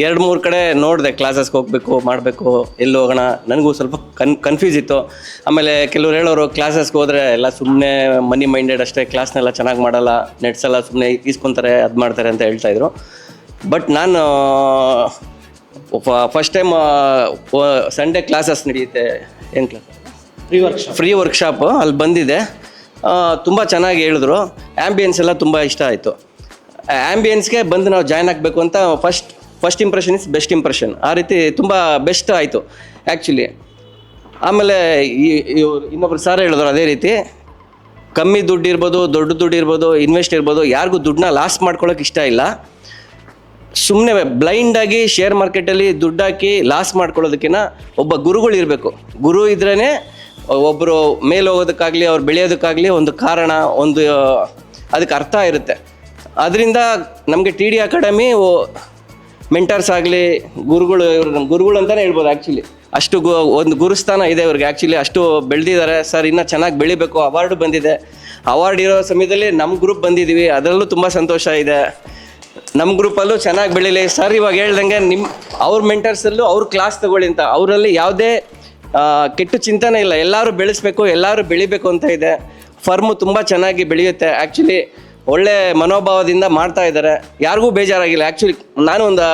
2-3 ಕಡೆ ನೋಡಿದೆ, ಕ್ಲಾಸಸ್ಗೆ ಹೋಗಬೇಕು ಮಾಡಬೇಕು ಎಲ್ಲಿ ಹೋಗೋಣ. ನನಗೂ ಸ್ವಲ್ಪ ಕನ್ಫ್ಯೂಸ್ ಇತ್ತು. ಆಮೇಲೆ ಕೆಲವ್ರು ಹೇಳೋರು ಕ್ಲಾಸಸ್ಗೆ ಹೋದರೆ ಎಲ್ಲ ಸುಮ್ಮನೆ ಮನಿ ಮೈಂಡೆಡ್ ಅಷ್ಟೇ, ಕ್ಲಾಸ್ನೆಲ್ಲ ಚೆನ್ನಾಗಿ ಮಾಡಲ್ಲ, ನೆಟ್ಸ್ ಎಲ್ಲ ಸುಮ್ಮನೆ ಈಸ್ಕೊತಾರೆ, ಅದು ಮಾಡ್ತಾರೆ ಅಂತ ಹೇಳ್ತಾಯಿದ್ರು. ಬಟ್ ನಾನು ಫಸ್ಟ್ ಟೈಮ್ ಸಂಡೇ ಕ್ಲಾಸಸ್ ನಡೆಯುತ್ತೆ, ಏನು ಕ್ಲಾಸ್, ಫ್ರೀ ವರ್ಕ್ಶಾಪು, ಅಲ್ಲಿ ಬಂದಿದೆ. ತುಂಬ ಚೆನ್ನಾಗಿ ಹೇಳಿದ್ರು. ಆ್ಯಂಬಿಯನ್ಸ್ ಎಲ್ಲ ತುಂಬ ಇಷ್ಟ ಆಯಿತು. ಆ್ಯಂಬಿಯನ್ಸ್ಗೆ ಬಂದು ನಾವು ಜಾಯ್ನ್ ಆಗಬೇಕು ಅಂತ first impression is best impression, ಆ ರೀತಿ ತುಂಬ ಬೆಸ್ಟ್ ಆಯಿತು ಆ್ಯಕ್ಚುಲಿ. ಆಮೇಲೆ ಇನ್ನೊಬ್ರು ಸರ್ ಹೇಳಿದ್ರು ಅದೇ ರೀತಿ, ಕಮ್ಮಿ ದುಡ್ಡು ಇರ್ಬೋದು, ದೊಡ್ಡ ದುಡ್ಡು ಇರ್ಬೋದು, ಇನ್ವೆಸ್ಟ್ ಇರ್ಬೋದು, ಯಾರಿಗೂ ದುಡ್ಡನ್ನ ಲಾಸ್ ಮಾಡ್ಕೊಳ್ಳೋಕೆ ಇಷ್ಟ ಇಲ್ಲ. ಸುಮ್ಮನೆ ಬ್ಲೈಂಡಾಗಿ ಶೇರ್ ಮಾರ್ಕೆಟಲ್ಲಿ ದುಡ್ಡು ಹಾಕಿ ಲಾಸ್ ಮಾಡ್ಕೊಳ್ಳೋದಕ್ಕಿಂತ ಒಬ್ಬ ಗುರುಗಳು ಇರಬೇಕು. ಗುರು ಇದ್ರೇ ಒಬ್ಬರು ಮೇಲೆ ಹೋಗೋದಕ್ಕಾಗಲಿ ಅವ್ರು ಬೆಳೆಯೋದಕ್ಕಾಗಲಿ ಒಂದು ಕಾರಣ, ಒಂದು ಅದಕ್ಕೆ ಅರ್ಥ ಇರುತ್ತೆ. ಅದರಿಂದ ನಮಗೆ ಟಿ ಡಿ ಅಕಾಡೆಮಿ ಮೆಂಟರ್ಸ್ ಆಗಲಿ, ಗುರುಗಳು, ಇವರು ಗುರುಗಳು ಅಂತಲೇ ಹೇಳ್ಬೋದು ಆ್ಯಕ್ಚುಲಿ. ಅಷ್ಟು ಒಂದು ಗುರುಸ್ಥಾನ ಇದೆ ಇವ್ರಿಗೆ ಆ್ಯಕ್ಚುಲಿ. ಅಷ್ಟು ಬೆಳೆದಿದ್ದಾರೆ ಸರ್, ಇನ್ನೂ ಚೆನ್ನಾಗಿ ಬೆಳಿಬೇಕು. ಅವಾರ್ಡು ಬಂದಿದೆ. ಅವಾರ್ಡ್ ಇರೋ ಸಮಯದಲ್ಲಿ ನಮ್ಮ ಗ್ರೂಪ್ ಬಂದಿದ್ದೀವಿ, ಅದರಲ್ಲೂ ತುಂಬ ಸಂತೋಷ ಇದೆ. ನಮ್ಮ ಗ್ರೂಪಲ್ಲೂ ಚೆನ್ನಾಗಿ ಬೆಳೀಲಿ ಸರ್. ಇವಾಗ ಹೇಳ್ದಂಗೆ ಅವ್ರ ಮೆಂಟರ್ಸಲ್ಲೂ ಅವ್ರ ಕ್ಲಾಸ್ ತಗೊಳ್ಳಿ ಅಂತ, ಅವರಲ್ಲಿ ಯಾವುದೇ ಕೆಟ್ಟ ಚಿಂತನೆ ಇಲ್ಲ. ಎಲ್ಲರೂ ಬೆಳೆಸ್ಬೇಕು, ಎಲ್ಲರೂ ಬೆಳಿಬೇಕು ಅಂತ ಇದೆ. ಫರ್ಮು ತುಂಬ ಚೆನ್ನಾಗಿ ಬೆಳೆಯುತ್ತೆ ಆ್ಯಕ್ಚುಲಿ. ಒಳ್ಳೆ ಮನೋಭಾವದಿಂದ ಮಾಡ್ತಾ ಇದ್ದಾರೆ, ಯಾರಿಗೂ ಬೇಜಾರಾಗಿಲ್ಲ ಆ್ಯಕ್ಚುಲಿ. ನಾನು ಒಂದು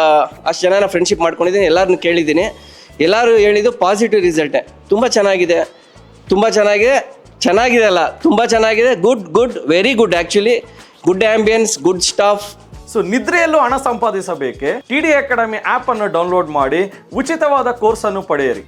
ಅಷ್ಟು ಜನನ ಫ್ರೆಂಡ್ಶಿಪ್ ಮಾಡ್ಕೊಂಡಿದ್ದೀನಿ, ಎಲ್ಲರನ್ನೂ ಕೇಳಿದ್ದೀನಿ, ಎಲ್ಲರೂ ಹೇಳಿದ್ದು ಪಾಸಿಟಿವ್ ರಿಸಲ್ಟೇ. ತುಂಬ ಚೆನ್ನಾಗಿದೆ, ತುಂಬ ಚೆನ್ನಾಗಿದೆ ಅಲ್ಲ, ತುಂಬ ಚೆನ್ನಾಗಿದೆ. Good very good actually. Good ambience, good staff. So ನಿದ್ರೆಯಲ್ಲೂ ಹಣ ಸಂಪಾದಿಸಬೇಕೆ? ಟಿ ಡಿ ಅಕಾಡೆಮಿ ಆ್ಯಪ್ ಅನ್ನು ಡೌನ್ಲೋಡ್ ಮಾಡಿ ಉಚಿತವಾದ ಕೋರ್ಸ್ ಅನ್ನು ಪಡೆಯಿರಿ.